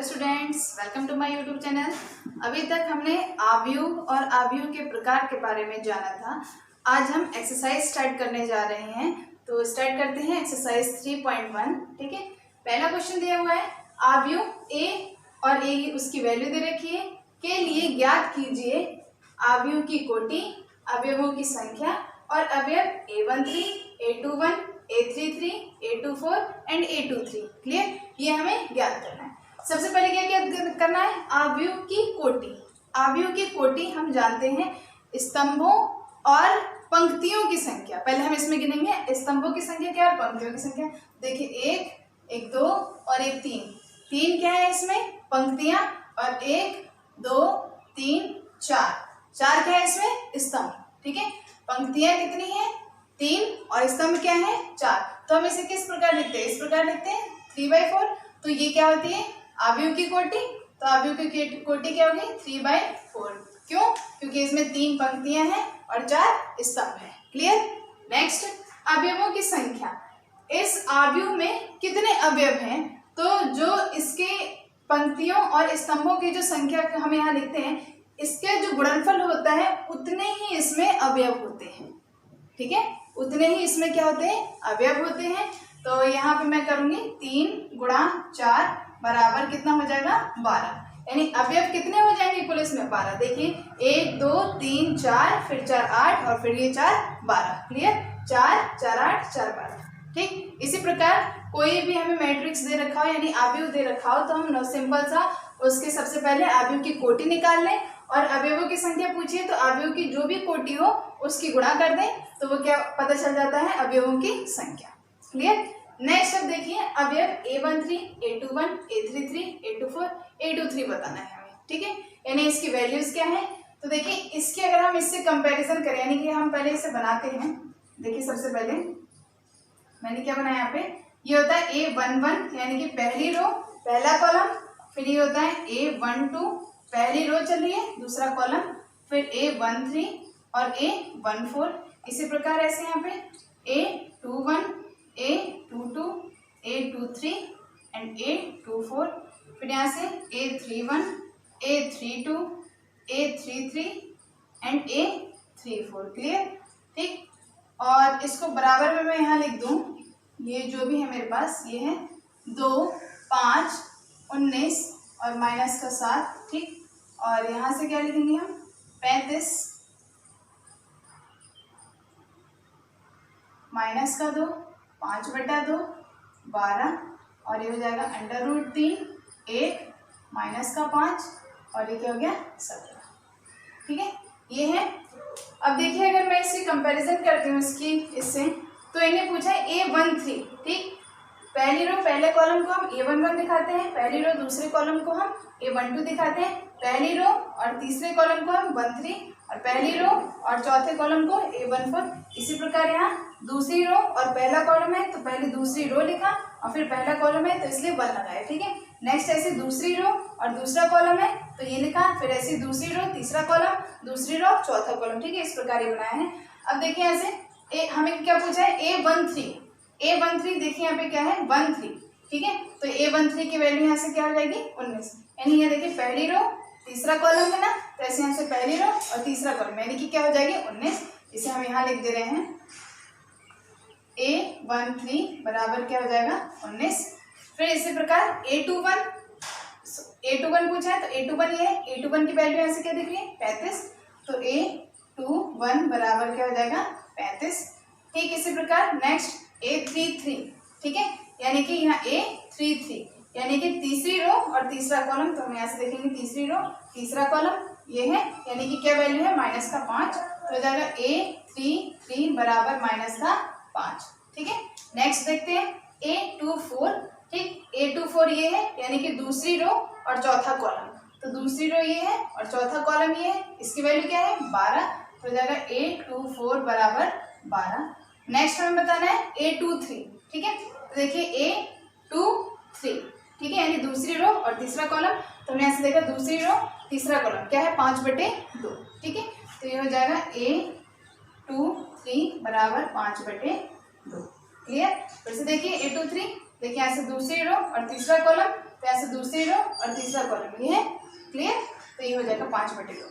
Hello students, welcome to my YouTube channel. अभी तक हमने आव्यूह और आव्यूह के प्रकार के बारे में जाना था। आज हम एक्सरसाइज स्टार्ट करने जा रहे हैं, तो स्टार्ट करते हैं एक्सरसाइज 3.1। ठीक है, पहला क्वेश्चन दिया हुआ है, आव्यूह ए और ए उसकी वैल्यू दे रखी है, के लिए ज्ञात कीजिए आव्यूह की कोटि, अवयवों की संख्या और अवयव A13, A21, A33, A24 and A23। Clear, ये हमें ज्ञात करना है। सबसे पहले क्या क्या करना है, आव्यूह की कोटि। आव्यूह की कोटि हम जानते हैं स्तंभों और पंक्तियों की संख्या। पहले हम इसमें गिनेंगे स्तंभों की संख्या क्या है, पंक्तियों की संख्या। देखिए एक, दो और एक तीन। तीन क्या है इसमें, पंक्तियां, और एक, दो, तीन, चार। चार क्या है इसमें, स्तंभ। ठीक है, पंक्तियां कितनी है, तीन, और स्तंभ क्या है, चार। तो हम इसे किस प्रकार लिखते हैं, इस प्रकार लिखते हैं 3/4। तो ये क्या होती है, आव्यूह की कोटि। तो आव्यूह की कोटि क्या होगी, 3/4। क्यों, क्योंकि इसमें तीन पंक्तियां हैं और चार स्तंभ है। क्लियर। नेक्स्ट, अवयवों की संख्या। इस आव्यूह में कितने अवयव हैं, तो जो इसके पंक्तियों और स्तंभों की जो संख्या हम यहाँ लिखते हैं, इसके जो गुणनफल होता है उतने ही इसमें अवयव होते हैं। ठीक है, उतने ही इसमें क्या होते हैं, अवयव होते हैं। तो यहाँ पे मैं करूंगी 3 × 4 बराबर कितना हो जाएगा, 12। यानी अवयव कितने हो जाएंगे कुल इसमें, 12। देखिए 1, 2, 3, 4, फिर 4, 8 और फिर ये 4, 12। क्लियर, 4, 4, 8, 4, 12। ठीक, इसी प्रकार कोई भी हमें मैट्रिक्स दे रखा हो यानी आव्यूह दे रखा हो, तो हम सिंपल सा उसके सबसे पहले आव्यूह की कोटि निकाल लें, और अवयवों की संख्या पूछिए तो अवयव की जो भी कोटि हो उसकी गुणा कर दें, तो वो क्या पता चल जाता है, अवयवों की संख्या। क्लियर। नेक्स्ट अब देखिए, अवयव A13, A21, A33, A24, A23 बताना है हमें। ठीक है, यानी इसकी वैल्यूज क्या है। तो देखिए इसके अगर हम इससे कंपैरिजन करें, यानी कि हम पहले इसे बनाते हैं। देखिए सबसे पहले मैंने क्या बनाया यहाँ पे, ये होता है A11 यानी कि पहली रो पहला कॉलम, फिर ये होता है A12 पहली रो चल रही है दूसरा कॉलम, फिर A13 और A14। इसी प्रकार ऐसे यहाँ पे A21, A22, A23 and A24। फिर यहाँ से A31, A32, A33 and A34। Clear. ठीक, और इसको बराबर में मैं यहाँ लिख दूँ, ये जो भी है मेरे पास ये है 2, 5, 19 और माइनस का 7। ठीक, और यहाँ से क्या लिखेंगे हम, 35 माइनस का 2, 5/2, 12, और ये हो जाएगा √3, 1 माइनस का 5, और ये क्या हो गया, 17। ठीक है, ये है। अब देखिए अगर मैं इसकी कंपैरिजन करती हूँ इसकी इससे, तो इन्हें पूछा है A13। ठीक, पहली रो पहले कॉलम को हम A11 दिखाते हैं, पहली रो दूसरे कॉलम को हम A12 दिखाते हैं, पहली रो और तीसरे कॉलम को हम 13 और पहली रो और चौथे कॉलम को A14। इसी प्रकार यहाँ दूसरी रो और पहला कॉलम है तो पहले दूसरी रो लिखा, और फिर पहला कॉलम है तो इसलिए 1 लगाया। ठीक है, नेक्स्ट ऐसे दूसरी रो और दूसरा कॉलम है तो ये लिखा, फिर ऐसी दूसरी रो तीसरा कॉलम, दूसरी रो चौथा कॉलम। ठीक है, इस प्रकार ये बनाया है। अब देखिए ऐसे हमें क्या पूछा है, A13 देखिए यहाँ पे क्या है, 13। ठीक है, तो A13 की वैल्यू यहाँ से क्या हो जाएगी, 19। यानी ये देखिए पहली रो तीसरा कॉलम है ना, तो ऐसे यहाँ से पहली रो और तीसरा कॉलम यानी कि क्या हो जाएगी, 19। इसे हम यहाँ लिख दे रहे हैं A13 बराबर क्या हो जाएगा, 19। फिर इसी प्रकार A21 पूछा है तो A21 ये है, A21 की वैल्यू यहाँ से क्या दिख रही है, 35। तो A21 बराबर क्या हो जाएगा, 35। ठीक, इसी प्रकार नेक्स्ट A33। ठीक है, यानी कि यहाँ A33 यानी कि तीसरी रो और तीसरा कॉलम, तो हम यहाँ से देखेंगे तीसरी रो तीसरा कॉलम ये है, यानी कि क्या वैल्यू है, माइनस का 5। तो हो जाएगा A33 बराबर माइनस का 5। ठीक है, नेक्स्ट देखते हैं A24। ठीक, A24 ये है यानी कि दूसरी रो और चौथा कॉलम, तो दूसरी रो ये है और चौथा कॉलम ये है, इसकी वैल्यू क्या है, 12। तो हो जाएगा A24 बराबर 12। नेक्स्ट हमें बताना है A23। ठीक है, तो देखिए A23। ठीक है, यानी दूसरी रो और तीसरा कॉलम, तो हमने ऐसे देखा दूसरी रो तीसरा कॉलम क्या है, 5/2। ठीक है, तो ये हो जाएगा A23 बराबर 5/2। क्लियर। फिर से देखिए A23, देखिए ऐसे दूसरी रो और तीसरा कॉलम, तो यहाँ से दूसरी रो और तीसरा कॉलम, ये है क्लियर। तो ये हो जाएगा 5/2।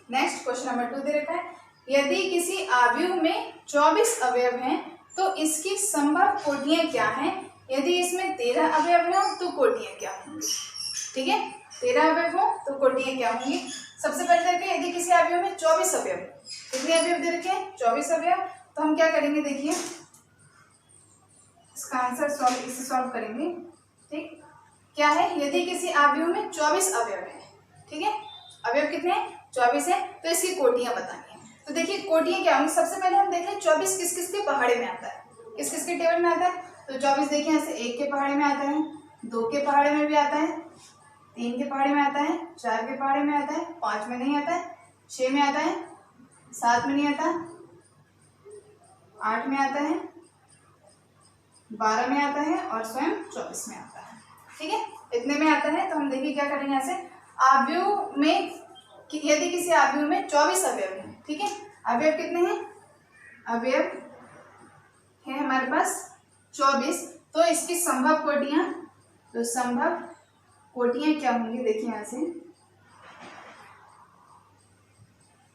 नेक्स्ट क्वेश्चन नंबर 2 दे रखा है, यदि किसी आव्यूह में 24 अवयव हैं तो इसकी संभव कोटियां क्या हैं। यदि इसमें 13 अवयव हो तो कोटियां क्या होंगी। ठीक है, 13 अवयव हो तो कोटियां क्या होंगी। सबसे पहले देखिए, यदि किसी अवयव में 24 अवयव, कितने अवयव दे रखे हैं 24 अवयव, तो हम क्या करेंगे देखिए, इसका आंसर इसे सॉल्व करेंगे। ठीक, क्या है, यदि किसी अवयव में 24 अवयव है, ठीक है, अवयव कितने हैं 24 है, तो इसकी कोटियां बतानी है। तो देखिए कोटियां क्या होंगी, सबसे पहले हम देख लें 24 किस किस के पहाड़े में आता है, किस किस के टेबल में आता है। तो 24 देखिए यहाँ से 1 के पहाड़े में आता है, 2 के पहाड़े में भी आता है, 3 के पहाड़े में आता है, 4 के पहाड़े में आता है, 5 में नहीं आता है, 6 में आता है, 7 में नहीं आता, 8 में आता है, 12 में आता है और स्वयं 24 में आता है। ठीक है, इतने में आता है। तो हम देखिए क्या करेंगे, यहाँ से आव्यूह में, यदि किसी आव्यूह में 24 अवयव हैं, ठीक है, अवयव कितने हैं, अवयव है हमारे पास 24, तो इसकी संभव कोटियां, तो संभव कोटियां क्या होंगी, देखिए यहाँ से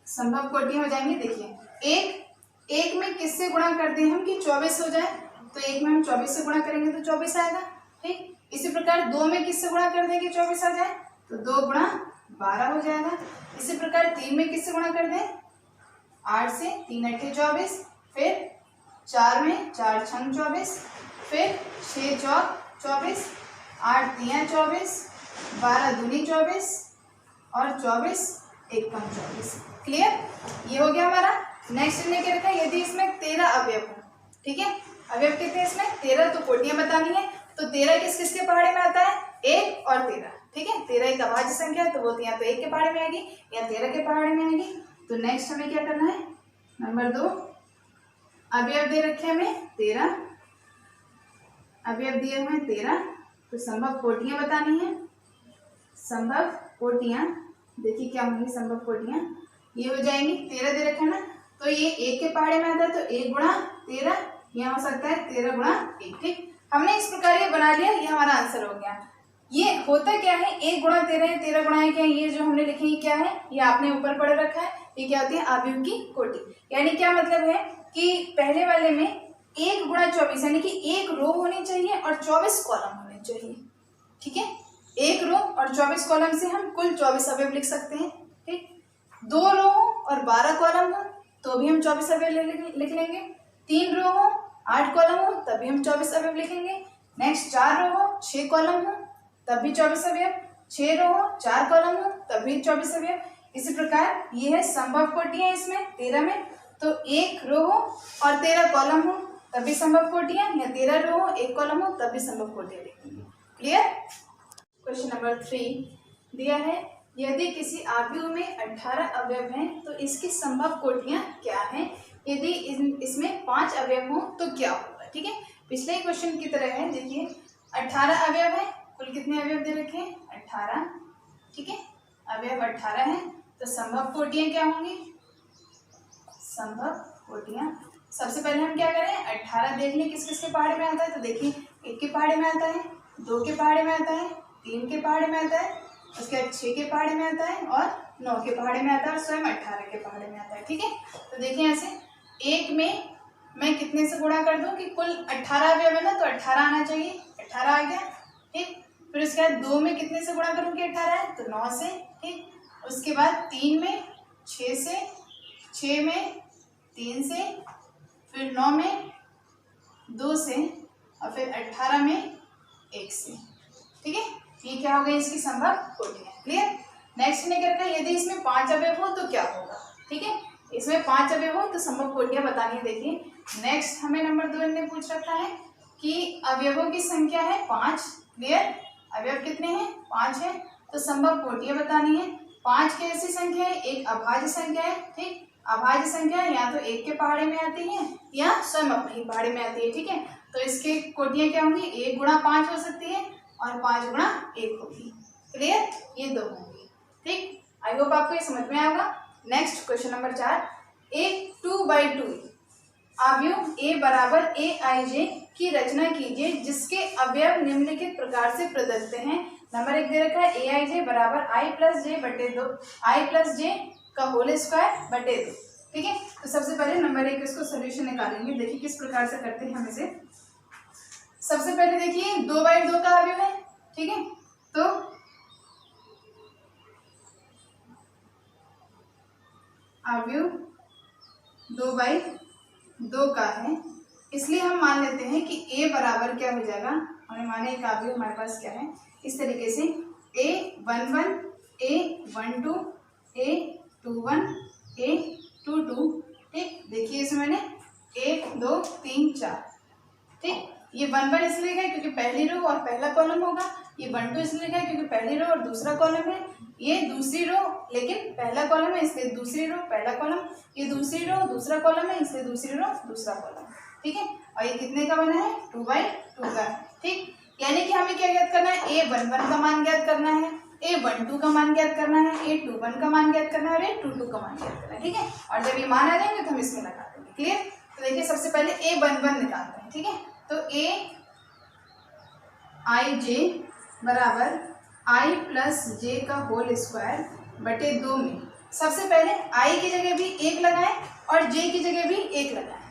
संभव कोटियां हो जाएंगी। देखिए एक में किससे गुणा करते हैं हम कि 24 हो जाए, तो एक में हम 24 से गुणा करेंगे तो 24 आएगा। ठीक, इसी प्रकार 2 में किससे गुणा कर दें कि 24 आ जाए, तो 2 गुणा 12 हो जाएगा। इसी प्रकार 3 में किससे गुणा कर दें, 8 से, 3 8 24, फिर 4 में 4 6 24, फिर 6 चौक 24, 8 3 24, 12 दूनी 24 और 24 1 कम 24। क्लियर, ये हो गया हमारा। नेक्स्ट ने क्या रखा है, यदि इसमें 13 अवयव हो, ठीक है, अवयव कितने इसमें 13, तो कोटियां बतानी है। तो 13 किस किस के पहाड़े में आता है, 1 और 13। ठीक है, 13 एक अभाज्य संख्या है, तो वो या तो 1 के पहाड़े में आएगी या 13 के पहाड़े में आएगी। तो नेक्स्ट हमें क्या करना है, नंबर 2, अवयव दे रखे हमें 13, अवयव दिए हुए 13, तो संभव कोटियां बतानी है। संभव कोटियां देखिए क्या होंगी, संभव कोटियां ये हो जाएंगी, 13 दे रखे है ना, तो ये 1 के पहाड़े में आता है, तो 1 गुणा 13, यहाँ हो सकता है 13 गुणा 1। ठीक, हमने इस प्रकार ये बना लिया, ये हमारा आंसर हो गया। ये होता क्या है, 1 गुणा 13 है, 13 गुणा 1 है, ये जो हमने लिखे ये क्या है, ये आपने ऊपर पढ़ रखा है, ये क्या होती है आव्यूह की कोटि। यानी क्या मतलब है कि पहले वाले में 1 गुणा 24 यानी कि 1 रो होनी चाहिए और 24 कॉलम होने चाहिए। ठीक है, 1 रो और 24 कॉलम से हम कुल 24 अवयव लिख सकते हैं। ठीक, 2 रो हो और 12 कॉलम हो तो भी हम 24 अवयव लिख लेंगे। 3 रो हो 8 कॉलम हो तब भी हम 24 अवयव लिखेंगे। नेक्स्ट 4 रो हो 6 कॉलम हो तब भी 24 अवयव, 6 रो हो 4 कॉलम हो तब भी 24 अवयव। इसी प्रकार ये है संभव कोटियां इसमें 13 में, तो 1 रो हो और 13 कॉलम हो तब भी संभव कोटियां, या 13 रो हो 1 कॉलम हो तब भी संभव कोटियां लिखेंगे। क्लियर। क्वेश्चन नंबर 3 दिया है, यदि किसी आव्यूह में 18 अवयव हैं तो इसकी संभव कोटियां क्या हैं। यदि इसमें 5 अवयव हो तो क्या होगा। ठीक है, पिछले क्वेश्चन की तरह है। देखिए 18 अवयव है, कुल कितने अवयव दे रखे हैं 18। ठीक है, अवयव 18 है, तो संभव कोटियां क्या होंगी। संभव कोटियां सबसे पहले हम क्या करें, 18 देख लें किस किस के पहाड़े में आता है। तो देखिए 1 के पहाड़े में आता है, 2 के पहाड़े में आता है, 3 के पहाड़े में आता है, उसके बाद 6 के पहाड़े में आता है और 9 के पहाड़े में आता है और स्वयं 18 के पहाड़े में आता है। ठीक है, तो देखिए यहाँ से 1 में मैं कितने से गुणा कर दूं कि कुल 18 अवयव है ना, तो 18 आना चाहिए, 18 आ गया। ठीक, फिर उसके बाद 2 में कितने से गुणा करूँ कि 18 है, तो 9 से। ठीक, उसके बाद 3 में 6 से, 6 में 3 से, फिर 9 में 2 से और फिर 18 में 1 से। ठीक है, ये क्या हो गई इसकी संभव कोटियां। क्लियर। नेक्स्ट ने क्या रखा, यदि इसमें 5 अवयव हो तो क्या होगा। ठीक है, इसमें 5 अवयव हो तो संभव कोटियां बतानी है। देखिए नेक्स्ट हमें नंबर 2 ने पूछ रखा है कि अवयवों की संख्या है 5। क्लियर, अवयव कितने हैं 5 है, तो संभव कोटियां बतानी है। 5 कैसी संख्या है, एक अभाज्य संख्या है। ठीक, अभाज्य संख्या या तो 1 के पहाड़े में आती है या स्वयं अपने ही पहाड़े में आती है। ठीक है, तो इसके कोटियां क्या होंगी, 1 गुणा 5 हो सकती है और 5 गुणा 1 होगी। क्लियर, ये 2 होंगी। ठीक, आई होप आपको ये समझ में आएगा। नेक्स्ट क्वेश्चन नंबर 4, एक 2/2 अवयव a बराबर aij की रचना कीजिए जिसके अवयव निम्नलिखित प्रकार से प्रदत्त हैं। नंबर 1 दे रखा है aij बराबर i प्लस जे बटे 2, i प्लस जे का होल स्क्वायर बटे 2। ठीक है, तो सबसे पहले नंबर 1 इसको सोल्यूशन निकालेंगे। देखिए किस प्रकार से करते हैं हम इसे। सबसे पहले देखिए 2/2 का अवयव है। ठीक है, तो अवयव 2/2 का है, इसलिए हम मान लेते हैं कि a बराबर क्या हो जाएगा। हमें माने एक अवयव हमारे पास क्या है, इस तरीके से a11 a12 a21 a22। ठीक, देखिए इसमें मैंने 1 2 3 4। ठीक, ये 1 इसलिए है क्योंकि पहली रो और पहला कॉलम होगा। ये 1 2 इसलिए है क्योंकि पहली रो और दूसरा कॉलम है। ये दूसरी रो लेकिन पहला कॉलम है इसलिए दूसरी रो पहला कॉलम। ये दूसरी रो दूसरा कॉलम है इसलिए दूसरी रो दूसरा कॉलम। ठीक है, और ये कितने का बना है, 2/2 का। ठीक, यानी कि हमें क्या ज्ञात करना है, a11 का मान ज्ञात करना है, a12 का मान ज्ञात करना है, a21 का मान ज्ञात करना है और a22 का मान ज्ञात करना है। ठीक है, और जब ये मान आ जाएंगे तो हम इसमें लगा देंगे। क्लियर, तो देखिए सबसे पहले a11 निकालते हैं। ठीक है, तो aij बराबर i प्लस जे का होल स्क्वायर बटे 2 में सबसे पहले i की जगह भी 1 लगाएं और j की जगह भी 1 लगाएं।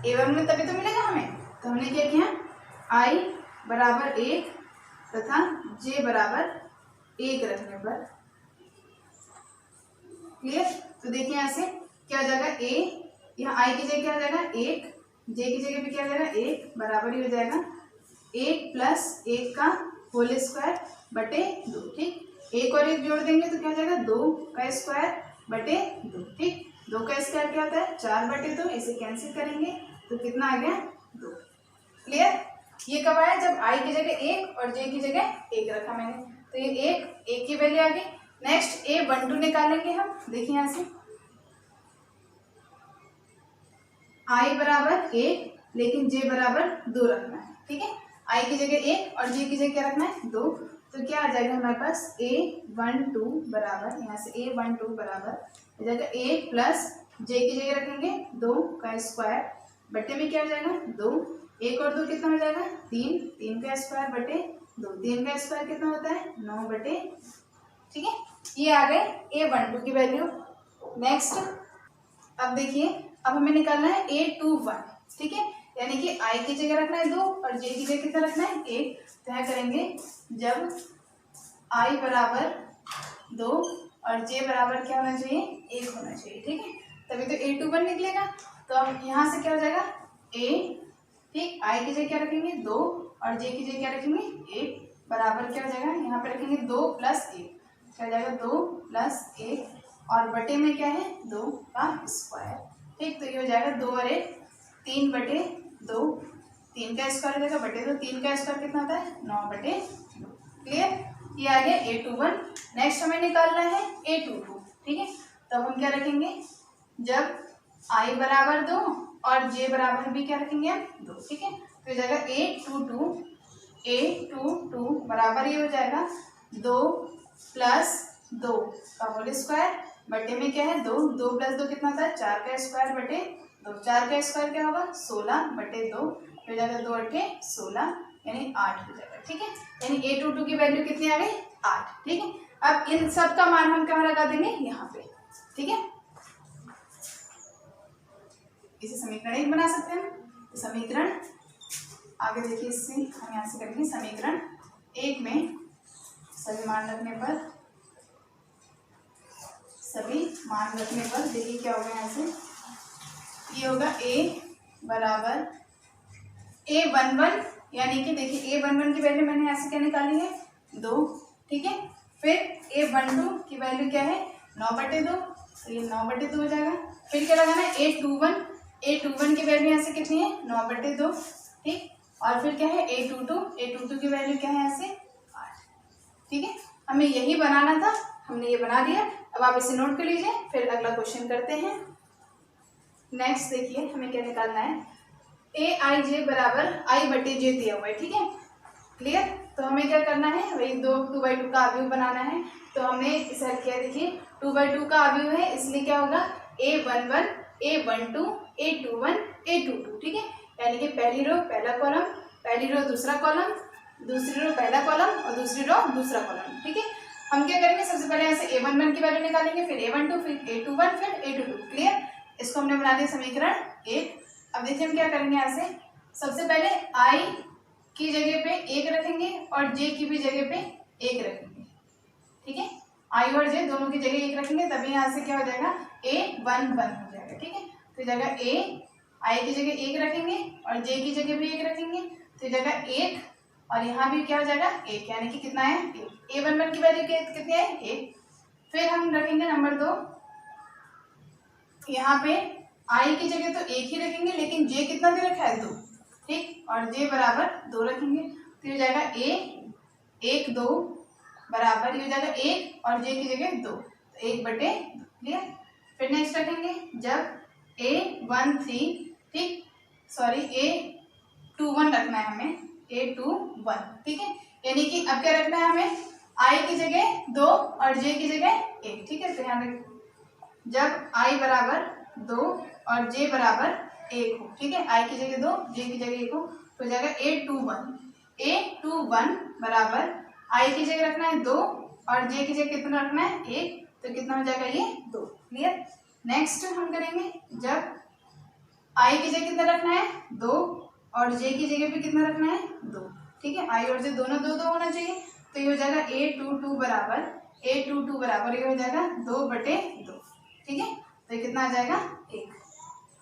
a1 में तभी तो मिलेगा हमें, तो हमने क्या किया, i बराबर 1 तथा j बराबर 1 रखने पर। क्लियर, तो देखिए यहाँ से क्या हो जाएगा, a यहाँ i की जगह क्या हो जाएगा 1, j की जगह भी क्या हो जाएगा 1, बराबर ही हो जाएगा 1 प्लस 1 का होल स्क्वायर बटे 2। ठीक, 1 और 1 जोड़ देंगे तो क्या हो जाएगा 2 का स्क्वायर बटे 2। ठीक, 2 का स्क्वायर क्या होता है 4 बटे 2, इसे कैंसिल करेंगे तो कितना आ गया 2। क्लियर, ये कब आया, जब i की जगह 1 और j की जगह 1 रखा मैंने, तो ये 1 की वैल्यू आ गई। नेक्स्ट a12 निकालेंगे हम। देखिए यहाँ से i बराबर 1 लेकिन j बराबर 2 रखना है। ठीक है, i की जगह 1 और j की जगह क्या रखना है 2, तो क्या आ जाएगा हमारे पास a12 बराबर, यहाँ से a12 बराबर हो जाएगा 1 प्लस j की जगह रखेंगे 2 का स्क्वायर बटे में क्या हो जाएगा 2, 1 और 2 कितना हो जाएगा 3, 3 का स्क्वायर बटे 2, 3 का स्क्वायर कितना होता है 9 बटे। ठीक है, ये आ गए a12 की वैल्यू। नेक्स्ट अब देखिए, अब हमें निकालना है a21। ठीक है, यानी कि i की जगह रखना है 2 और j की जगह कितना रखना है 1। तो क्या करेंगे, जब i बराबर 2 और j बराबर क्या होना चाहिए 1 होना चाहिए। ठीक है, तभी तो a21 निकलेगा। तो अब यहाँ से क्या हो जाएगा a, ठीक, i की जगह क्या रखेंगे 2 और j की जगह क्या रखेंगे 1, बराबर क्या हो जाएगा, यहाँ पे रखेंगे 2 प्लस 1, क्या हो जाएगा 2 प्लस 1 और बटे में क्या है 2 का स्क्वायर। ठीक, तो ये हो जाएगा 2 और 1 3 बटे 2, 3 का स्क्वायर हो जाएगा बटे 2, 3 का स्क्वायर कितना होता है 9 बटे 2। क्लियर, ये आ गया a21। नेक्स्ट हमें निकालना है a22। ठीक है, तो हम क्या रखेंगे, जब i बराबर 2 और j बराबर भी क्या रखेंगे हम 2। ठीक है, तो हो जाएगा a22 बराबर ये हो जाएगा 2 प्लस 2 का होल स्क्वायर बटे में क्या है 2, 2 प्लस 2 कितना होता है 4 का स्क्वायर बटे 2, 4 का स्क्वायर क्या होगा 16 बटे 2, हो जाएगा 2 8 के 16 यानी 8 हो जाएगा। ठीक है, यानी a22 की वैल्यू कितनी आ गई 8। ठीक है, अब इन सब का मान हम कहाँ लगा देंगे, यहाँ पे। ठीक है, इसे समीकरण 1 बना सकते हैं। तो समीकरण आगे देखिए, इससे हम यहाँ से करेंगे समीकरण 1 में सभी मान रखने पर देखिए क्या होगा, यहाँ से ये होगा a बराबर a11, यानी कि देखिए a11 की वैल्यू मैंने यहाँ से क्या निकाली है 2। ठीक है, फिर a12 की वैल्यू क्या है 9 बटे 2, तो ये 9 बटे 2 हो जाएगा। फिर क्या लगाना है a21 की वैल्यू यहाँ से कितनी है 9 बटे 2। ठीक, और फिर क्या है a22 की वैल्यू क्या है यहाँ से 8। ठीक है, हमें यही बनाना था, हमने ये बना दिया। अब आप इसे नोट कर लीजिए, फिर अगला क्वेश्चन करते हैं। नेक्स्ट देखिए हमें क्या निकालना है, aij बराबर i बटे j दिया हुआ है। ठीक है, क्लियर, तो हमें क्या करना है, वही 2/2 का अवयव बनाना है। तो हमने इसे किया, देखिए 2/2 का अवयव है इसलिए क्या होगा a11 a12 a21 A22, ठीक है। यानी कि पहली रो पहला कॉलम, पहली रो दूसरा कॉलम, दूसरी रो पहला कॉलम और दूसरी रो दूसरा कॉलम, ठीक है। हम क्या करेंगे, सबसे पहले यहाँ से A11 की वैल्यू निकालेंगे, फिर A12, फिर A21, फिर A22, क्लियर। इसको हमने बना दिया समीकरण 1। अब देखिए हम क्या करेंगे, यहाँ से सबसे पहले I की जगह पे 1 रखेंगे और J की भी जगह पे 1 रखेंगे, ठीक है। I और J दोनों की जगह 1 रखेंगे, तभी यहाँ से क्या हो जाएगा, A11 हो जाएगा, ठीक है। तो जगह I की जगह 1 रखेंगे और J की जगह भी 1 रखेंगे, तो जगह 1 और यहाँ भी क्या हो जाएगा 1, यानी कि कितना है 1। A11 की वैल्यू कितनी है 1। फिर हम रखेंगे नंबर 2, यहाँ पे I की जगह तो 1 ही रखेंगे, लेकिन J कितना दे रखा है 2, ठीक, और J बराबर 2 रखेंगे, तो ये जाएगा A 1 2 बराबर, ये हो जाएगा 1 और J की जगह 2, तो 1/2, क्लियर। फिर नेक्स्ट रखेंगे जब A13, ठीक, सॉरी A21 रखना है हमें, A21, ठीक है। यानी कि अब क्या रखना है हमें, I की जगह 2 और J की जगह 1, ठीक है। तो यहाँ पे जब I बराबर 2 और J बराबर 1 हो, ठीक है, I की जगह 2 J की जगह 1 हो, तो जाएगा A21 बराबर I की जगह रखना है 2 और J की जगह कितना रखना है 1, तो कितना हो जाएगा ये 2, क्लियर। नेक्स्ट हम करेंगे जब I की जगह कितना रखना है 2 और J की जगह भी कितना रखना है 2, ठीक है। I और J दोनों 2 2 होना चाहिए, तो ये हो जाएगा A22 बराबर ये हो जाएगा 2/2, ठीक है। तो ये कितना आ जाएगा 1,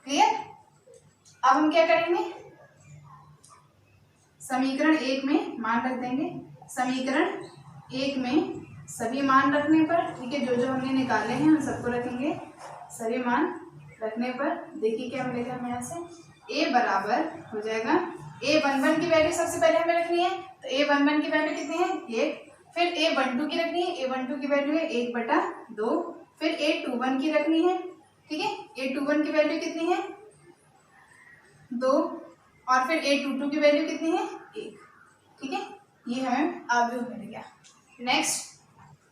क्लियर। अब हम क्या करेंगे, समीकरण 1 में मान रख देंगे, समीकरण 1 में सभी मान रखने पर, ठीक है, जो जो हमने निकाले हैं उन सबको रखेंगे, सभी मान रखने पर देखिए क्या मिलेगा हमें, यहाँ से A बराबर हो जाएगा, A11 की वैल्यू सबसे पहले हमें रखनी है, तो A11 की वैल्यू कितनी है 1, फिर A12 की रखनी है, A12 की वैल्यू है 1/2, फिर A21 की रखनी है, ठीक है, A21 की वैल्यू कितनी है 2, और फिर A22 की वैल्यू कितनी है 1, ठीक है। ये हमें आव्यूह मिल गया। नेक्स्ट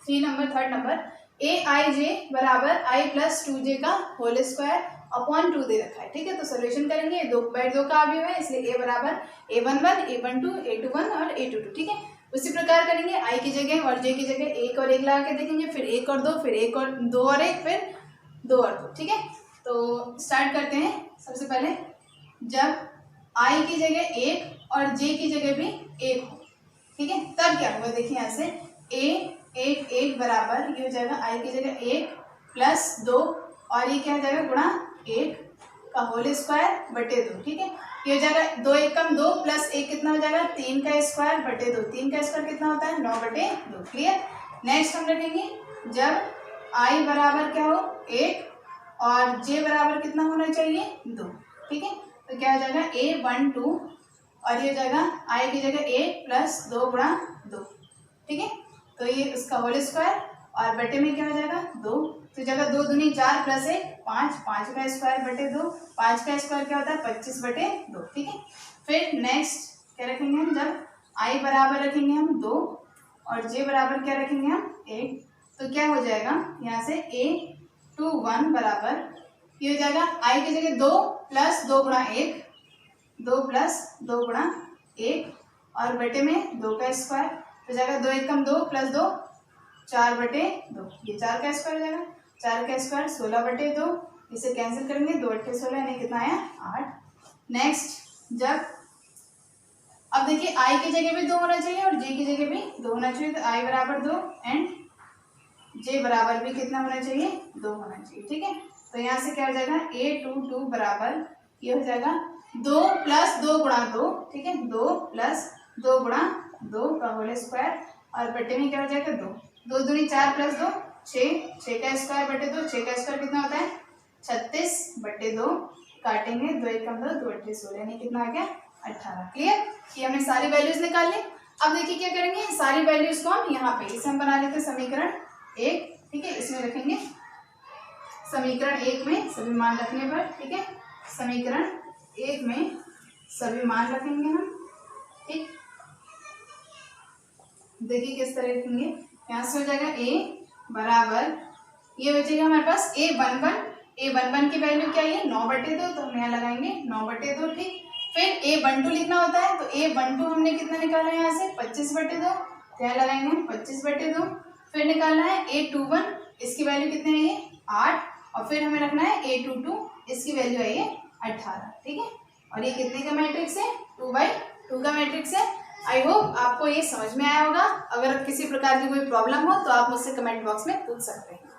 थर्ड नंबर Aij बराबर I + 2j का होल स्क्वायर अपॉन 2 दे रखा है, ठीक है। तो सोल्यूशन करेंगे, 2/2 का आव्यूह है, इसलिए A बराबर A11 A12 A21 और A22, ठीक है। उसी प्रकार करेंगे, I की जगह और J की जगह 1 और 1 लगा के देखेंगे, फिर 1 और 2, फिर 1 और 2 और 1, फिर 2 और 2, ठीक है। तो स्टार्ट करते हैं। सबसे पहले जब I की जगह 1 और J की जगह भी 1 हो, ठीक है, तब क्या होगा, देखिए यहाँ से A 1 बराबर ये हो जाएगा I की जगह 1 + 2 और ये क्या हो जाएगा गुणा 1 का होल स्क्वायर बटे 2, ठीक है। ये हो जाएगा 2 1 कम 2 + 1 कितना हो जाएगा 3 का स्क्वायर बटे 2, 3 का स्क्वायर कितना होता है 9/2, क्लियर। नेक्स्ट हम रखेंगे जब I बराबर क्या हो 1 और J बराबर कितना होना चाहिए 2, ठीक है। तो क्या हो जाएगा A12 और ये हो जाएगा I की जगह 1 + 2 गुणा 2, ठीक है। तो ये इसका होल स्क्वायर और बटे में क्या हो जाएगा 2, तो जगह 2 दूनी 4 + 1 5, 5 का स्क्वायर बटे 2, 5 का स्क्वायर क्या होता है 25/2, ठीक है। फिर नेक्स्ट क्या रखेंगे हम, जब I बराबर रखेंगे हम 2 और J बराबर क्या रखेंगे हम 1, तो क्या हो जाएगा यहाँ से A21 बराबर ये हो जाएगा I की जगह 2 + 2 गुणा 1, 2 + 2 गुणा 1 और बटे में 2 का स्क्वायर, तो जाएगा 2 1 कम 2 + 2 4/2, ये 4 का स्क्वायर हो जाएगा, 4 का स्क्वायर 16/2, इसे कैंसिल करेंगे 2 8 16, यानी कितना आया 8। नेक्स्ट जब अब देखिए I की जगह भी 2 होना चाहिए और J की जगह भी 2 होना चाहिए, तो I बराबर 2 एंड J बराबर भी कितना होना चाहिए 2 होना चाहिए, ठीक है। तो यहाँ से क्या हो जाएगा A22 बराबर ये हो जाएगा 2 + 2 गुणा 2, ठीक है, 2 + 2 गुणा 2 का होल स्क्वायर और बटे में क्या हो जाएगा 2, 2 दूनी 4 + 2 6, 6 का स्क्वायर बटे 2, 6 का स्क्वायर कितना होता है 36/2, काटेंगे 2 1 कम 2 2 8 16, यानी कितना आ गया 18, क्लियर। ये हमने सारी वैल्यूज निकाल ली। अब देखिए क्या करेंगे, सारी वैल्यूज को हम यहाँ पे इसे हम बना लेते हैं समीकरण 1, ठीक है। इसमें रखेंगे समीकरण 1 में सभी मान रखने पर, ठीक है, समीकरण 1 में सभी मान रखेंगे हम, ठीक। देखिए किस तरह रखेंगे, यहाँ से हो जाएगा A बराबर ये बचेगा हमारे पास A11 A11 की वैल्यू क्या है 9/2, तो हम यहाँ लगाएंगे 9/2, ठीक। फिर A12 लिखना होता है, तो A12 हमने कितना निकाला है यहाँ से 25/2, तो यहाँ लगाएंगे हम 25/2। फिर निकालना है A21, इसकी वैल्यू कितनी है ये 8, और फिर हमें रखना है A22, इसकी वैल्यू है ये 18, ठीक है। और ये कितने का मैट्रिक्स है 2/2 का मैट्रिक्स है। आई होप आपको ये समझ में आया होगा। अगर किसी प्रकार की कोई प्रॉब्लम हो तो आप मुझसे कमेंट बॉक्स में पूछ सकते हैं।